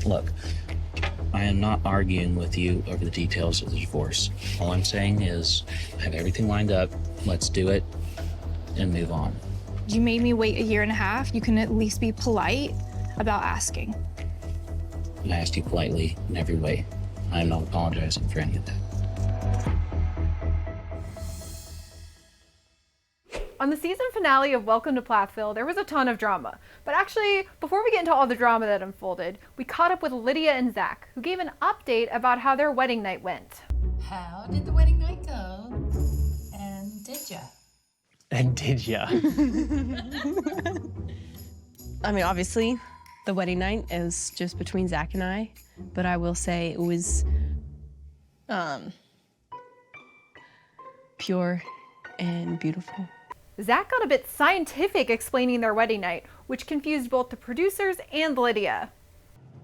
Look, I am not arguing with you over the details of the divorce. All I'm saying is, I have everything lined up. Let's do it and move on. You made me wait a year and a half. You can at least be polite about asking. I asked you politely in every way. I am not apologizing for any of that. On the season finale of Welcome to Plathville, there was a ton of drama. But actually, before we get into all the drama that unfolded, we caught up with Lydia and Zach, who gave an update about how their wedding night went. How did the wedding night go? And did ya? And did ya? I mean, obviously, the wedding night is just between Zach and I, but I will say it was pure and beautiful. Zach got a bit scientific explaining their wedding night, which confused both the producers and Lydia.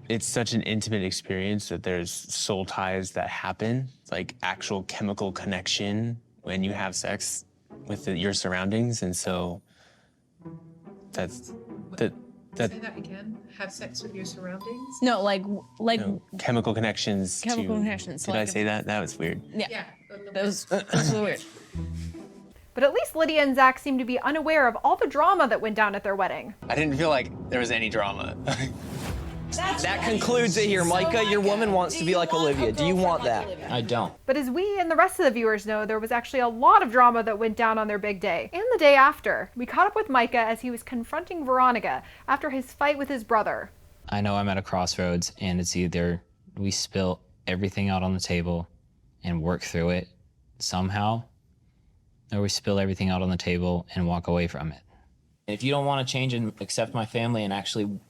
It's such an intimate experience that there's soul ties that happen, like actual chemical connection when you have sex with your surroundings, and so that's Say that again? Have sex with your surroundings? No, like you know, chemical connections. chemical connections. Did like I say that? That was weird. Yeah. That was weird. But at least Lydia and Zach seemed to be unaware of all the drama that went down at their wedding. I didn't feel like there was any drama. That concludes it here, Micah. Your woman wants to be like Olivia. Do you want that? I don't. But as we and the rest of the viewers know, there was actually a lot of drama that went down on their big day. And the day after, we caught up with Micah as he was confronting Veronica after his fight with his brother. I know I'm at a crossroads, and it's either we spill everything out on the table and work through it somehow, or we spill everything out on the table and walk away from it. If you don't want to change and accept my family and actually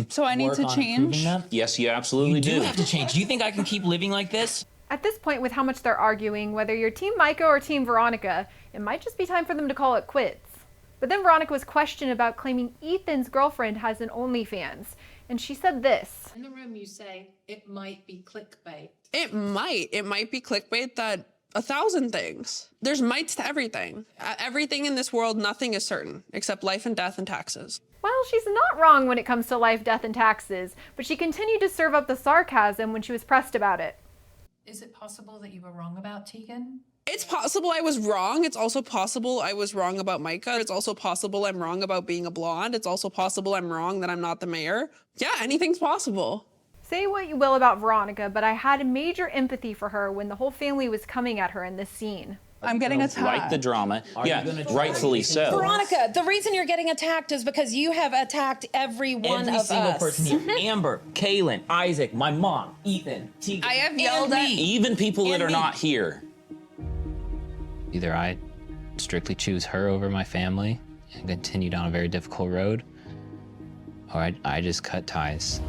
So I need to change? Yes, you absolutely you do. do have to change. Do you think I can keep living like this? At this point, with how much they're arguing, whether you're Team Micah or Team Veronica, it might just be time for them to call it quits. But then Veronica was questioned about claiming Ethan's girlfriend has an OnlyFans, and she said this. In the room you say, it might be clickbait. It might be clickbait that 1,000 things. There's mites to everything. Everything in this world, nothing is certain, except life and death and taxes. Well, she's not wrong when it comes to life, death, and taxes, but she continued to serve up the sarcasm when she was pressed about it. Is it possible that you were wrong about Tegan? It's possible I was wrong. It's also possible I was wrong about Micah. It's also possible I'm wrong about being a blonde. It's also possible I'm wrong that I'm not the mayor. Yeah, anything's possible. Say what you will about Veronica, but I had major empathy for her when the whole family was coming at her in this scene. I'm getting attacked. Like the drama. Yeah, rightfully so. Veronica, the reason you're getting attacked is because you have attacked every one Every of single us. person here. Amber, Kaylin, Isaac, my mom, Ethan, Tegan. I have yelled And at me. Even people that And are me. not here. Either I strictly choose her over my family and continue down a very difficult road, or I just cut ties.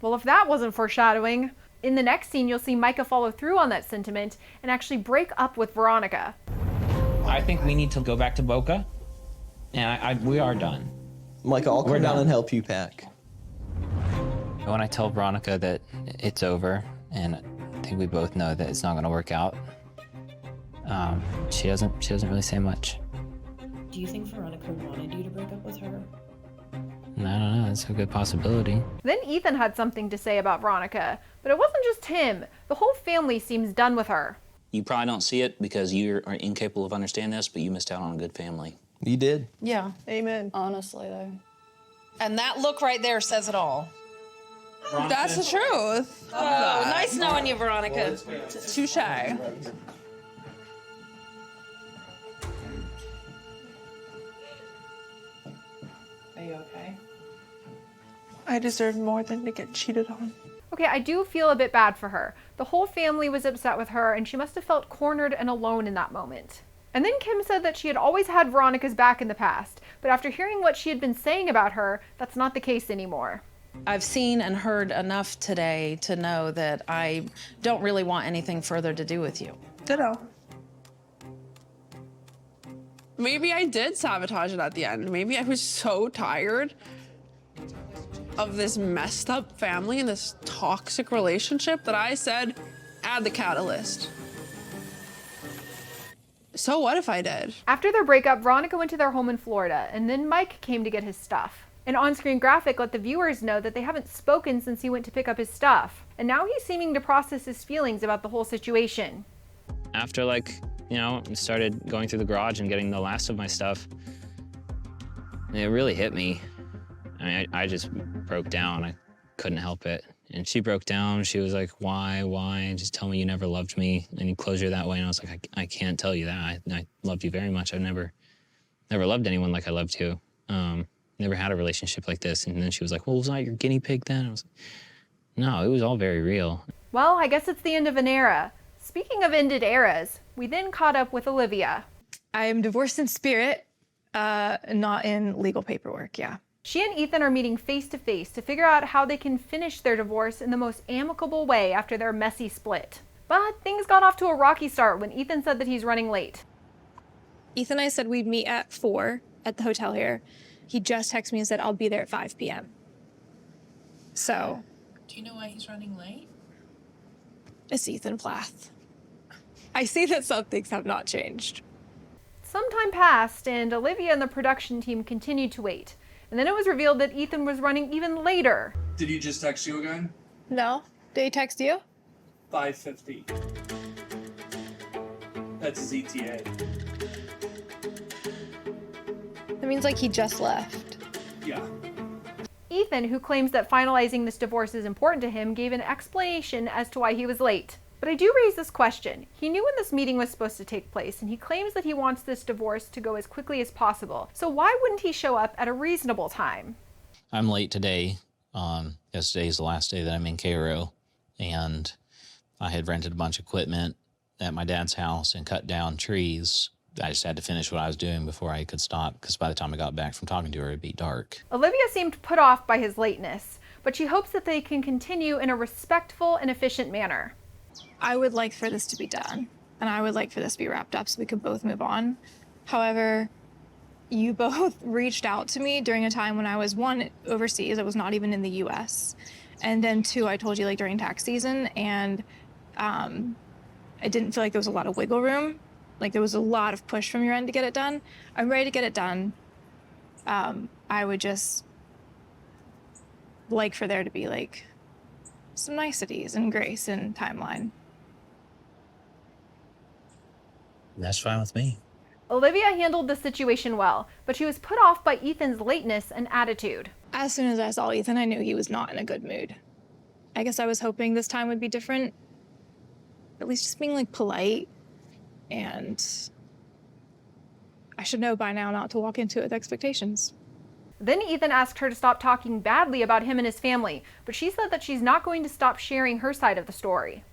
Well, if that wasn't foreshadowing, in the next scene you'll see Micah follow through on that sentiment and actually break up with Veronica. I think we need to go back to Boca, and we are done. Micah, I'll We're come down done. and help you pack. When I tell Veronica that it's over, and I think we both know that it's not going to work out, she doesn't really say much. Do you think Veronica wanted you to break up with her? I don't know, that's a good possibility. Then Ethan had something to say about Veronica, but it wasn't just him. The whole family seems done with her. You probably don't see it because you are incapable of understanding this, but you missed out on a good family. You did. Yeah, Amen. honestly though. And that look right there says it all. That's the truth. Oh, nice knowing you, Veronica. Touche. Are you okay? I deserve more than to get cheated on. Okay, I do feel a bit bad for her. The whole family was upset with her, and she must have felt cornered and alone in that moment. And then Kim said that she had always had Veronica's back in the past, but after hearing what she had been saying about her, that's not the case anymore. I've seen and heard enough today to know that I don't really want anything further to do with you. Ditto. Maybe I did sabotage it at the end. Maybe I was so tired of this messed up family and this toxic relationship that I said, add the catalyst. So what if I did? After their breakup, Veronica went to their home in Florida, and then Mike came to get his stuff. An on-screen graphic let the viewers know that they haven't spoken since he went to pick up his stuff, and now he's seeming to process his feelings about the whole situation. After, like, you know, started going through the garage and getting the last of my stuff, it really hit me. I mean, I just broke down. I couldn't help it. And she broke down. She was like, why? Just tell me you never loved me. And you close her that way. And I was like, I can't tell you that. I loved you very much. I've never loved anyone like I loved you. Never had a relationship like this. And then she was like, well, was I your guinea pig then? I was like, no, it was all very real. Well, I guess it's the end of an era. Speaking of ended eras, we then caught up with Olivia. I am divorced in spirit, not in legal paperwork, yeah. She and Ethan are meeting face to face to figure out how they can finish their divorce in the most amicable way after their messy split. But things got off to a rocky start when Ethan said that he's running late. Ethan and I said we'd meet at 4 at the hotel here. He just texted me and said, I'll be there at 5 p.m. So. Do you know why he's running late? It's Ethan Plath. I see that some things have not changed. Some time passed, and Olivia and the production team continued to wait. And then it was revealed that Ethan was running even later. Did he just text you again? No. Did he text you? 5:50. That's his ETA. That means like he just left. Yeah. Ethan, who claims that finalizing this divorce is important to him, gave an explanation as to why he was late. But I do raise this question. He knew when this meeting was supposed to take place, and he claims that he wants this divorce to go as quickly as possible. So why wouldn't he show up at a reasonable time? I'm late today. Today's the last day that I'm in Cairo, and I had rented a bunch of equipment at my dad's house and cut down trees. I just had to finish what I was doing before I could stop, because by the time I got back from talking to her, it'd be dark. Olivia seemed put off by his lateness, but she hopes that they can continue in a respectful and efficient manner. I would like for this to be done, and I would like for this to be wrapped up so we could both move on. However, you both reached out to me during a time when I was, 1, overseas. I was not even in the U.S. And then 2, I told you, like, during tax season, and I didn't feel like there was a lot of wiggle room. Like, there was a lot of push from your end to get it done. I'm ready to get it done. I would just like for there to be, like, some niceties and grace and timeline. That's fine with me. Olivia handled the situation well, but she was put off by Ethan's lateness and attitude. As soon as I saw Ethan, I knew he was not in a good mood. I guess I was hoping this time would be different. At least just being, like, polite. And I should know by now not to walk into it with expectations. Then Ethan asked her to stop talking badly about him and his family, but she said that she's not going to stop sharing her side of the story.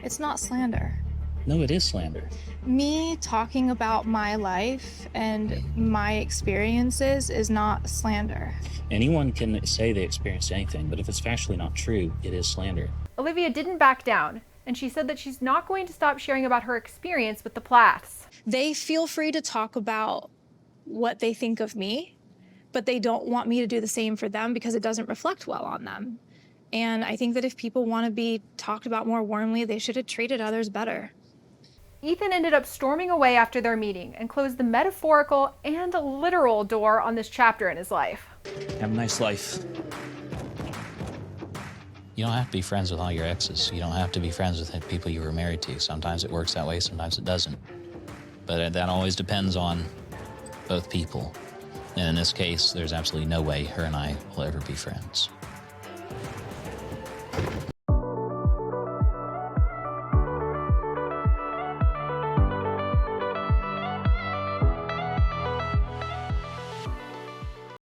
It's not slander. No, it is slander. Me talking about my life and my experiences is not slander. Anyone can say they experienced anything, but if it's factually not true, it is slander. Olivia didn't back down, and she said that she's not going to stop sharing about her experience with the Plaths. They feel free to talk about what they think of me, but they don't want me to do the same for them because it doesn't reflect well on them. And I think that if people want to be talked about more warmly, they should have treated others better. Ethan ended up storming away after their meeting and closed the metaphorical and literal door on this chapter in his life. Have a nice life. You don't have to be friends with all your exes. You don't have to be friends with the people you were married to. Sometimes it works that way, sometimes it doesn't. But that always depends on both people. And in this case, there's absolutely no way her and I will ever be friends.